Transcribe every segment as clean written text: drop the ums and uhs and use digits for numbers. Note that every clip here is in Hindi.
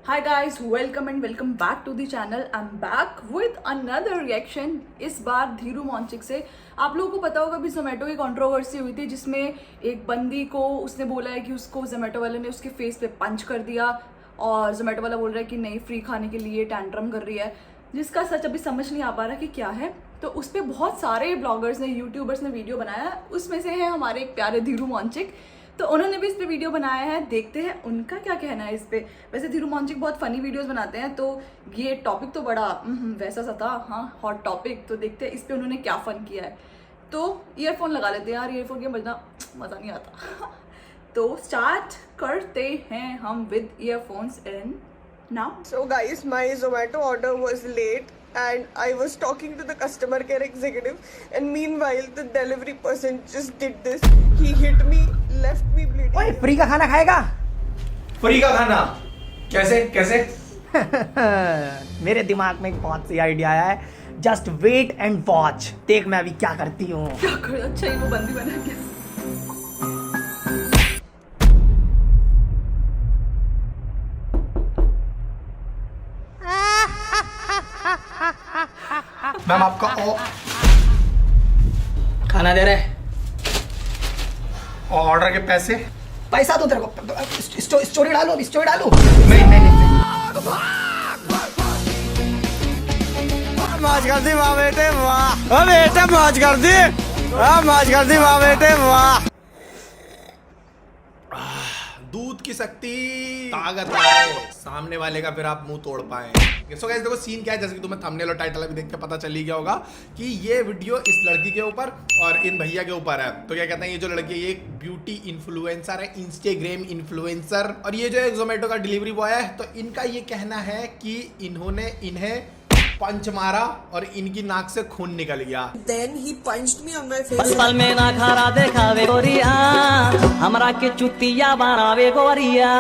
Hi guys, welcome and welcome back to the channel. I'm back with another reaction. इस बार धीरू मॉन्चिक से। आप लोगों को पता होगा अभी जोमेटो की कंट्रोवर्सी हुई थी जिसमें एक बंदी को उसने बोला है कि उसको जोमेटो वाले ने उसके फेस पे पंच कर दिया और जोमेटो वाला बोल रहा है कि नहीं फ्री खाने के लिए टैंट्रम कर रही है, जिसका सच अभी समझ नहीं आ पा रहा कि क्या है। तो उस पर बहुत सारे ब्लॉगर्स ने यूट्यूबर्स ने वीडियो बनाया, उसमें से है हमारे एक प्यारे धीरू मॉन्चिक। तो उन्होंने भी इस पे वीडियो बनाया है, देखते हैं उनका क्या कहना है इस पे। वैसे धीरू मॉन्चिक बहुत फनी वीडियोस बनाते हैं, तो ये टॉपिक तो बड़ा वैसा सा था, हाँ हॉट टॉपिक। तो देखते हैं इस पे उन्होंने क्या फन किया है। तो ईयरफोन लगा लेते हैं यार, ईयरफोन के बजना मज़ा नहीं आता। तो स्टार्ट करते हैं हम with earphones in now. So guys, my Zomato order was late and I was talking to the customer care executive, and meanwhile the delivery person just did this. He hit me, left me bleeding. ओए फ्री का खाना खाएगा? फ्री का खाना कैसे कैसे? मेरे दिमाग में एक बहुत सही आइडिया आया है। जस्ट वेट एंड वॉच, देख मैं अभी क्या करती हूँ। क्या कर, अच्छा ही वो बंदी बना क्या? मैम आपका खाना दे रहे, ऑर्डर के पैसे? पैसा तो तेरे को स्टोरी डालो, अभी स्टोरी डालो। नहीं। मौज कर दी वाह बेटे वाह, बेटे मौज कर दी, मौज कर दी वाह बेटे वाह। दूध की शक्ति ताकत लाए सामने वाले का, फिर आप मुंह तोड़ पाए। सो गाइस देखो सीन क्या है, जैसे कि तुम्हें थंबनेल और टाइटल अभी देख के पता चल ही गया होगा कि ये वीडियो इस लड़की के ऊपर और इन भैया के ऊपर है। तो क्या कहते हैं, ये जो लड़की है ये एक ब्यूटी इन्फ्लुएंसर है, इंस्टाग्राम इन्फ्लुएंसर, और ये जो है जोमेटो का डिलीवरी बॉय है। तो इनका ये कहना है कि इन्होंने इन्हें पंच मारा और इनकी नाक से खून निकल गया। Then he punched me on my face. पल में ना खारा देखावे गोरिया, हमरा के चुतिया बनावे गोरिया।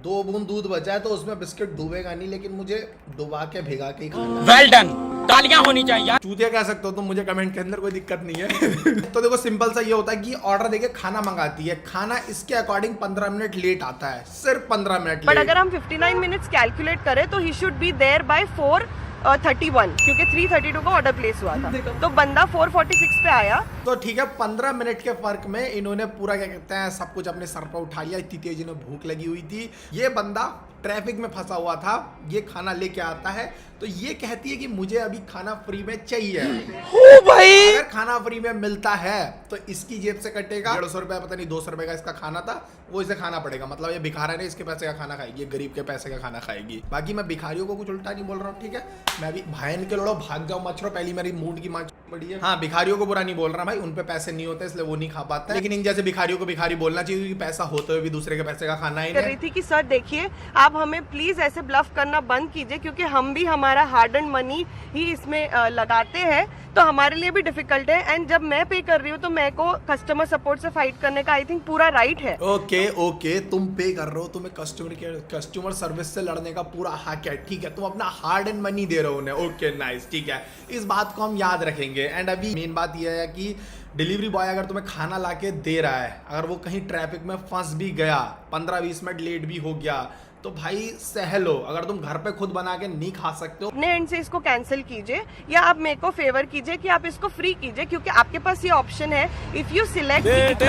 2 बूंद दूध बचा है तो उसमें बिस्किट डूबेगा नहीं, लेकिन मुझे डुबा के भिगा के ही खाना। वेल डन, तालियां होनी चाहिए। चूतिया कह सकते हो तुम मुझे, कमेंट के अंदर कोई दिक्कत नहीं है। तो देखो सिंपल सा ये होता है कि ऑर्डर देके खाना मंगाती है, खाना इसके अकॉर्डिंग 15 मिनट लेट आता है, सिर्फ 15 मिनट But लेट। अगर हम 59 मिनट्स कैलकुलेट करें तो he should be there by 4:31, क्योंकि 3:32 को ऑर्डर प्लेस हुआ था। तो बंदा 4:46 पे आया। तो ठीक है, 15 मिनट के फर्क में इन्होंने पूरा क्या कहते हैं सब कुछ अपने सर पर उठा लिया। इतनी तेज इन्हें भूख लगी हुई थी। ये बंदा ट्रैफिक में फंसा हुआ था, ये खाना लेके आता है तो ये कहती है कि मुझे अभी खाना फ्री में चाहिए। ओ भाई, अगर खाना फ्री में मिलता है तो इसकी जेब से कटेगा 150 रुपया, पता नहीं 200 रुपए का इसका खाना था, वो इसे खाना पड़ेगा। मतलब ये भिखारा नहीं, इसके पैसे का खाना खाएगी, ये गरीब के पैसे का खाना खाएगी। बाकी मैं भिखारियों को कुछ उल्टा नहीं बोल रहा हूँ, ठीक है। मैं भी भाई के लोड़ो भाग जाओ मच्छरों, पहली मेरी मूड की माच पड़ी है। हाँ, भिखारियों को बुरा नहीं बोल रहा भाई, उन पे पैसे नहीं होते इसलिए वो नहीं खा पाते, लेकिन इन जैसे भिखारियों को भिखारी बोलना चाहिए, क्योंकि पैसा होते हुए भी दूसरे के पैसे का खाना ही कर रही थी कि सर देखिए आप हमें प्लीज ऐसे ब्लफ करना बंद कीजिए, क्योंकि हम भी हमारा हार्ड एंड मनी ही इसमें लगाते हैं, तो हमारे लिए भी डिफिकल्ट है। एंड जब मैं पे कर रही हूँ तो मैं को कस्टमर सपोर्ट से फाइट करने का आई थिंक पूरा राइट है। ओके, तुम पे कर रहे हो, तुम्हें कस्टमर सर्विस से लड़ने का पूरा हक है, ठीक है। तुम अपना हार्ड एंड मनी दे रहे हो उन्हें, ओके नाइस, ठीक है। इस बात को हम याद रखेंगे। एंड अभी मेन बात यह है कि डिलीवरी बॉय अगर तुम्हें खाना लाके दे रहा है, अगर वो कहीं ट्रैफिक में फंस भी गया, 15-20 मिनट लेट भी हो गया, तो भाई सह लो। अगर तुम घर पे खुद बना के नहीं खा सकते हो, अपने एंड से इसको कैंसिल कीजिए या आप मेरे को फेवर कीजिए कि आप इसको फ्री कीजिए, क्योंकि आपके पास ये ऑप्शन है। इफ यू सिलेक्ट बेटे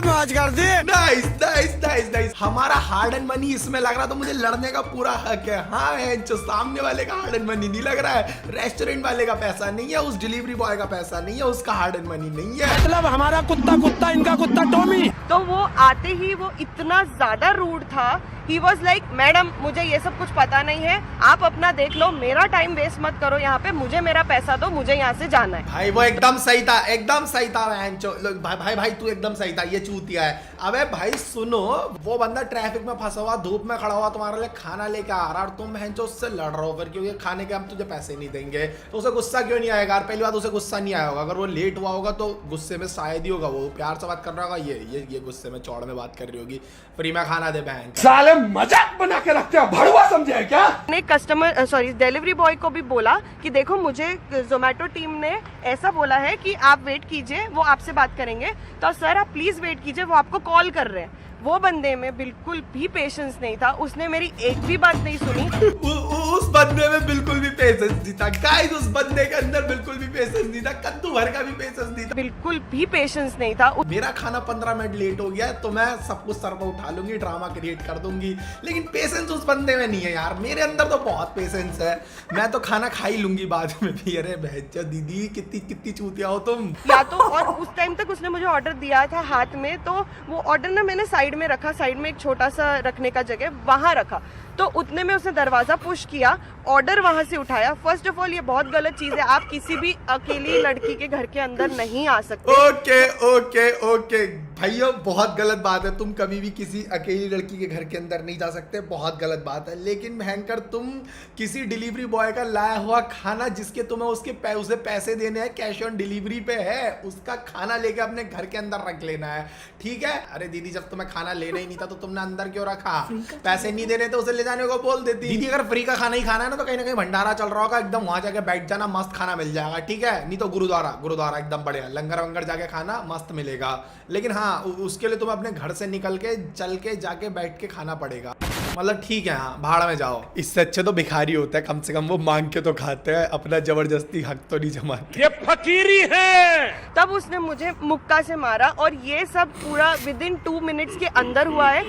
मौज कर दी। नाइस। हमारा हार्ड एंड मनी इसमें लग रहा, तो मुझे लड़ने का पूरा हक है। हाँ, जो सामने वाले का हार्ड एंड मनी नहीं लग रहा है, रेस्टोरेंट वाले का पैसा नहीं है, उस डिलीवरी बॉय का पैसा नहीं है, उसका हार्ड एंड मनी नहीं है। मतलब हमारा कुत्ता इनका कुत्ता टॉमी। तो वो आते ही वो इतना ज्यादा रूड था। He was like, मैडम मुझे ये सब कुछ पता नहीं है, आप अपना देख लो, मेरा टाइम वेस्ट मत करो यहाँ पे, मुझे मेरा पैसा दो, मुझे यहाँ से जाना है। भाई वो एकदम सही था भाई तू एकदम सही था, ये चूतिया है। अबे भाई सुनो, वो बंदा ट्रैफिक में फंसा हुआ, धूप में खड़ा हुआ, तुम्हारे लिए खाना लेके आ रहा, और तुम बहनचो उससे लड़ रहे हो फिर, क्योंकि खाने के हम तुझे पैसे नहीं देंगे। तो उसे गुस्सा क्यों नहीं आएगा? पहली बात, उसे गुस्सा नहीं आया होगा। अगर वो लेट हुआ होगा तो गुस्से में शायद ही होगा, वो प्यार से बात कर रहा होगा, ये गुस्से में चौड़ में बात कर रही होगी, फ्री में खाना दे बहन। साले मजाक बना के रखते हो, भड़वा समझे है क्या? ने कस्टमर सॉरी डिलीवरी बॉय को भी बोला कि देखो मुझे जोमेटो टीम ने ऐसा बोला है कि आप वेट कीजिए, वो आपसे बात करेंगे। तो सर आप प्लीज वेट कीजिए, वो आपको कॉल कर रहे हैं। वो बंदे में बिल्कुल भी पेशेंस नहीं था, उसने मेरी एक भी बात नहीं सुनी। उस बंदे में बिल्कुल भी पेशेंस नहीं था गाइस, उस बंदे के अंदर बिल्कुल भी पेशेंस नहीं था, कद्दू भर का भी पेशेंस नहीं था, बिल्कुल भी पेशेंस नहीं था। मेरा खाना 15 मिनट लेट हो गया तो मैं सब कुछ सर पर उठा लूंगी, ड्रामा क्रिएट कर दूंगी, लेकिन पेशेंस उस बंदे में नहीं है यार। मेरे अंदर तो बहुत पेशेंस है, मैं तो खाना खा ही लूंगी बाद में भी। अरे बहन दीदी कितनी चूतिया हो तुम। या तो और उस टाइम तक उसने मुझे ऑर्डर दिया था हाथ में, तो वो ऑर्डर ना मैंने साइड में रखा, साइड में एक छोटा सा रखने का जगह वहां रखा, तो उतने में उसने दरवाजा पुश किया, ऑर्डर वहां से उठाया। फर्स्ट ऑफ ऑल ये बहुत गलत चीज है, आप किसी भी अकेली लड़की के घर के अंदर नहीं आ सकते। ओके ओके ओके भाइयों, बहुत गलत बात है, तुम कभी भी किसी अकेली लड़की के घर के अंदर नहीं जा सकते, बहुत गलत बात है। लेकिन भयंकर तुम किसी डिलीवरी बॉय का लाया हुआ खाना, जिसके तुम्हें उसे पैसे देने हैं, कैश ऑन डिलीवरी पे है, उसका खाना लेके अपने घर के अंदर रख लेना है, ठीक है। अरे दीदी जब तुम्हें खाना लेना ही नहीं था तो तुमने अंदर क्यों रखा? पैसे नहीं देने तो उसे ले जाने को बोल देती। दीदी अगर फ्री का खाना ही खाना है ना तो कहीं ना कहीं भंडारा चल रहा होगा, एकदम वहां जाके बैठ जाना, मस्त खाना मिल जाएगा, ठीक है। नहीं तो गुरुद्वारा एकदम बढ़िया, लंगर वंगर जाके खाना मस्त मिलेगा। लेकिन हाँ, उसके लिए तुम्हें अपने घर से निकल के चल के जाके बैठ के खाना पड़ेगा, मतलब ठीक है। हाँ, भाड़ में जाओ, इससे अच्छे तो भिखारी होता है, कम से कम वो मांग के तो खाते हैं, अपना जबरदस्ती हक तो नहीं जमाते। ये फकीरी है। तब उसने मुझे मुक्का से मारा, और ये सब पूरा विदिन 2 मिनट्स के अंदर हुआ है।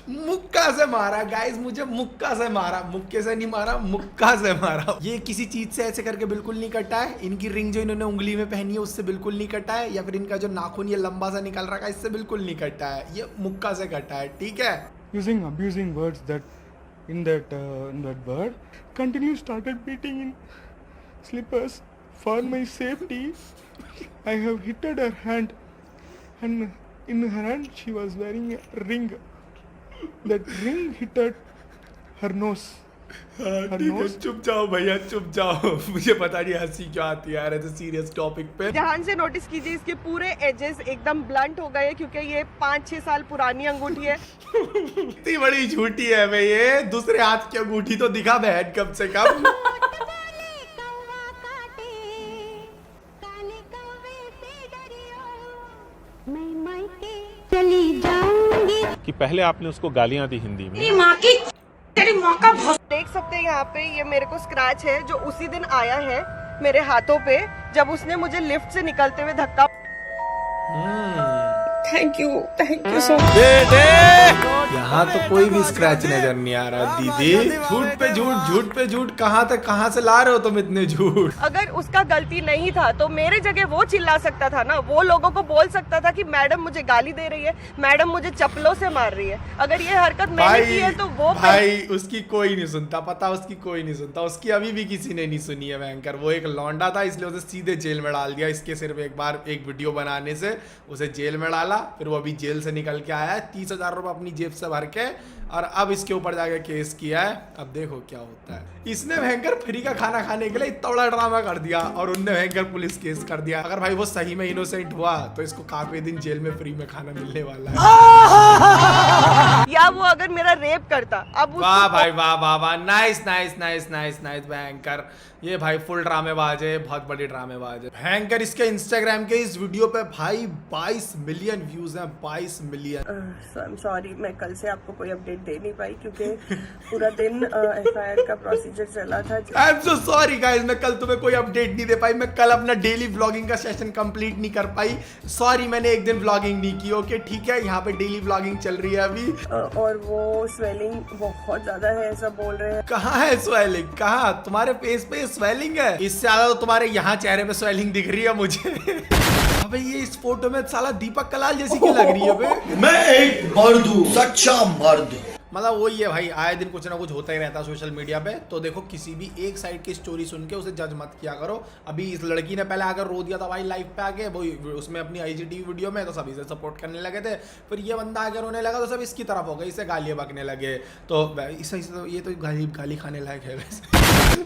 मुक्का से मारा गाइस, मुझे मुक्का से मारा, मुक्के से नहीं मारा, मुक्का से मारा। ये किसी चीज से ऐसे करके बिल्कुल नहीं कटा है, इनकी रिंग जो इन्होंने उंगली में पहनी है उससे बिल्कुल नहीं कटा है, या फिर इनका जो नाखून ये लंबा सा निकल रहा है इससे बिल्कुल नहीं कटा है, ये मुक्का से कटा है, ठीक है। Using abusing words in that word, continued started beating in slippers for my safety. I have hit her hand, and in her hand she was wearing a ring. That ring hit her nose. Her ठीक है, nose. चुप जाओ भैया, चुप जाओ। मुझे पता नहीं हंसी क्यों आती है यार ऐसे सीरियस टॉपिक पे। ध्यान से नोटिस कीजिए, इसके पूरे एजेस एकदम ब्लंट हो गए, क्योंकि ये 5-6 साल पुरानी अंगूठी है। इतनी बड़ी झूठी है भाई, ये दूसरे हाथ की अंगूठी तो दिखा बहन कम से कम। चली जाऊंगी। कि पहले आपने उसको गालियां दी हिंदी में, देख सकते हैं यहाँ पे ये मेरे को स्क्रैच है जो उसी दिन आया है मेरे हाथों पे, जब उसने मुझे लिफ्ट से निकलते हुए धक्का। Thank you so much. यहाँ तो कोई भी स्क्रैच नजर नहीं आ रहा दीदी। झूठ पे झूठ कहाँ से ला रहे हो तुम इतने झूठ? अगर उसका गलती नहीं था तो मेरे जगह वो चिल्ला सकता था ना, वो लोगों को बोल सकता था कि मैडम मुझे गाली दे रही है, मैडम मुझे चप्पलों से मार रही है। अगर ये हरकत मैंने की है तो वो भाई उसकी कोई नहीं सुनता, पता उसकी कोई नहीं सुनता, उसकी अभी भी किसी ने नहीं सुनी है भयंकर। वो एक लौंडा था इसलिए उसे सीधे जेल में डाल दिया, इसके सिर्फ एक बार एक वीडियो बनाने से उसे जेल में डाला, फिर वो अभी जेल से निकल के आया है 30,000 रुपए अपनी जेब से भर के, और अब इसके ऊपर जाके केस किया है। अब देखो क्या होता है। इसने भयंकर फ्री का खाना खाने के लिए इतना बड़ा ड्रामा कर दिया और उनने भयंकर पुलिस केस कर दिया। अगर भाई वो सही में इनोसेंट हुआ तो इसको काफी दिन जेल में फ्री में खाना मिलने वाला है। या वो अगर मेरा रेप करता, अब वाह भाई वाह, नाइस भयंकर। ये भाई फुल ड्रामेबाज है, बहुत बड़ी ड्रामेबाज है भयंकर। इसके इंस्टाग्राम के इस वीडियो पे भाई 22 मिलियन व्यूज हैं, 22 मिलियन। सॉरी, मैं कल से आपको कोई अपडेट दे नहीं पाई क्योंकि पूरा दिन एफआईआर का प्रोसीजर चला था। I am so sorry guys, मैं कल तुम्हें कोई अपडेट नहीं दे पाई, मैं कल अपना डेली व्लॉगिंग का सेशन कंप्लीट नहीं कर पाई, सॉरी। मैंने एक दिन व्लॉगिंग नहीं की, ओके ठीक है। यहाँ पे डेली व्लॉगिंग चल रही है अभी। और वो स्वेलिंग बहुत ज्यादा है ऐसा बोल रहे हैं। कहाँ है स्वेलिंग? कहाँ? तुम्हारे फेस पे स्वेलिंग है? इससे ज्यादा तो तुम्हारे यहाँ चेहरे पे स्वेलिंग दिख रही है मुझे। अबे ये इस फोटो में साला दीपक कलाल जैसी क्यों लग रही है बे? मैं एक मर्द हूँ, सच्चा मर्द। मतलब वही है भाई, आए दिन कुछ ना कुछ होता ही रहता है सोशल मीडिया पे। तो देखो, किसी भी एक साइड की स्टोरी सुन के उसे जज मत किया करो। अभी इस लड़की ने पहले आकर रो दिया था भाई लाइव पे आके, वो उसमें अपनी IGTV वीडियो में, तो सभी से सपोर्ट करने लगे थे। फिर ये बंदा आके रोने लगा तो सब इसकी तरफ हो गए, इसे गालियाँ बकने लगे। तो इसे तो ये तो गाली खाने लायक है वैसे।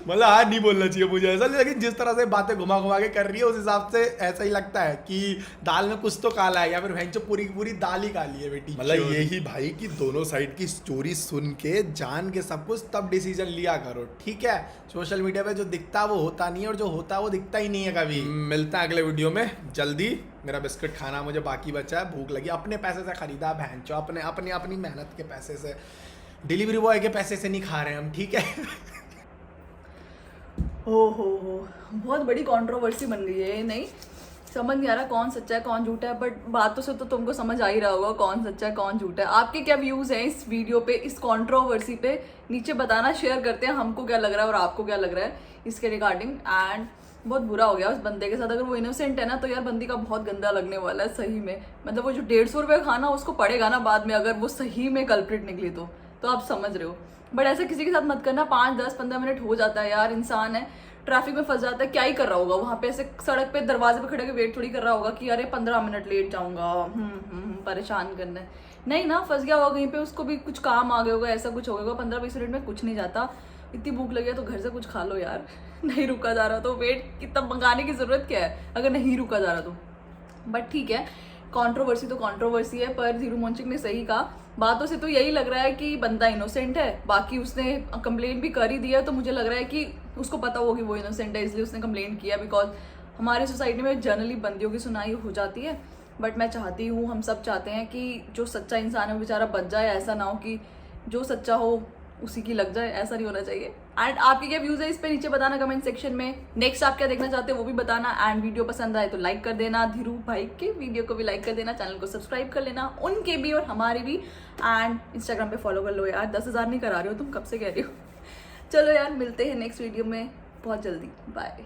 मतलब आज नहीं बोलना चाहिए मुझे ऐसा, लेकिन जिस तरह से बातें घुमा के कर रही है उस हिसाब से ऐसा ही लगता है कि दाल में कुछ तो काला है, या फिर भैंचो पूरी की पूरी दाल ही काली है बेटी। मतलब यही भाई की दोनों साइड की स्टोरी स्टोरी सुन के जान के सब कुछ तब डिसीजन लिया करो, ठीक है। सोशल मीडिया पे जो दिखता है वो होता नहीं है, और जो होता है वो दिखता ही नहीं है कभी। मिलता है अगले वीडियो में जल्दी। मेरा बिस्किट खाना मुझे बाकी बचा है, भूख लगी। अपने पैसे से खरीदा भैंचो, अपनी मेहनत के पैसे से, डिलीवरी बॉय के पैसे से नहीं खा रहे हम, ठीक है। हो बहुत बड़ी कंट्रोवर्सी बन गई है। नहीं समझ नहीं आ रहा कौन सच्चा है कौन झूठा है, बट बातों से तो तुमको समझ आ ही रहा होगा कौन सच्चा है कौन झूठा है। आपके क्या व्यूज हैं इस वीडियो पे, इस कंट्रोवर्सी पे, नीचे बताना, शेयर करते हैं हमको क्या लग रहा है और आपको क्या लग रहा है इसके रिगार्डिंग। एंड बहुत बुरा हो गया उस बंदे के साथ। अगर वो इनोसेंट है ना तो यार बंदी का बहुत गंदा लगने वाला है सही में। मतलब वो जो 150 रुपये खाना उसको पड़ेगा ना बाद में, अगर वो सही में कल्प्रिट निकली तो आप समझ रहे हो। बट ऐसा किसी के साथ मत करना। 5, 10, 15 मिनट हो जाता है यार, इंसान है, ट्रैफिक में फंस जाता है, क्या ही कर रहा होगा वहां पे, ऐसे सड़क पे दरवाजे पे खड़े के वेट थोड़ी कर रहा होगा कि अरे 15 मिनट लेट जाऊंगा, परेशान करना है। नहीं ना, फंस गया होगा कहीं पे, उसको भी कुछ काम आ गया होगा, ऐसा कुछ हो गया। 15-20 मिनट में कुछ नहीं जाता। इतनी भूख लगी है तो घर से कुछ खा लो यार। नहीं रुका जा रहा तो वेट कितना मंगाने की जरूरत क्या है अगर नहीं रुका जा रहा तो। बट ठीक है, कंट्रोवर्सी तो कंट्रोवर्सी है, पर धीरू मोंचिक ने सही कहा। बातों से तो यही लग रहा है कि बंदा इनोसेंट है। बाकी उसने कंप्लेंट भी कर ही दिया, तो मुझे लग रहा है कि उसको पता हो कि वो इनोसेंट है, इसलिए उसने कंप्लेंट किया। बिकॉज हमारे सोसाइटी में जनरली बंदियों की सुनाई हो जाती है। बट मैं चाहती हूँ, हम सब चाहते हैं कि जो सच्चा इंसान है वो बेचारा बच जाए। ऐसा ना हो कि जो सच्चा हो उसी की लग जाए, ऐसा नहीं होना चाहिए। एंड आपके क्या व्यूज है इस पे नीचे बताना कमेंट सेक्शन में। नेक्स्ट आप क्या देखना चाहते हो वो भी बताना। एंड वीडियो पसंद आए तो लाइक कर देना, धीरू भाई के वीडियो को भी लाइक कर देना, चैनल को सब्सक्राइब कर लेना, उनके भी और हमारे भी। एंड इंस्टाग्राम पे फॉलो कर लो यार, 10,000 नहीं करा रहे हो तुम, कब से कह रही हो। चलो यार, मिलते हैं नेक्स्ट वीडियो में बहुत जल्दी, बाय।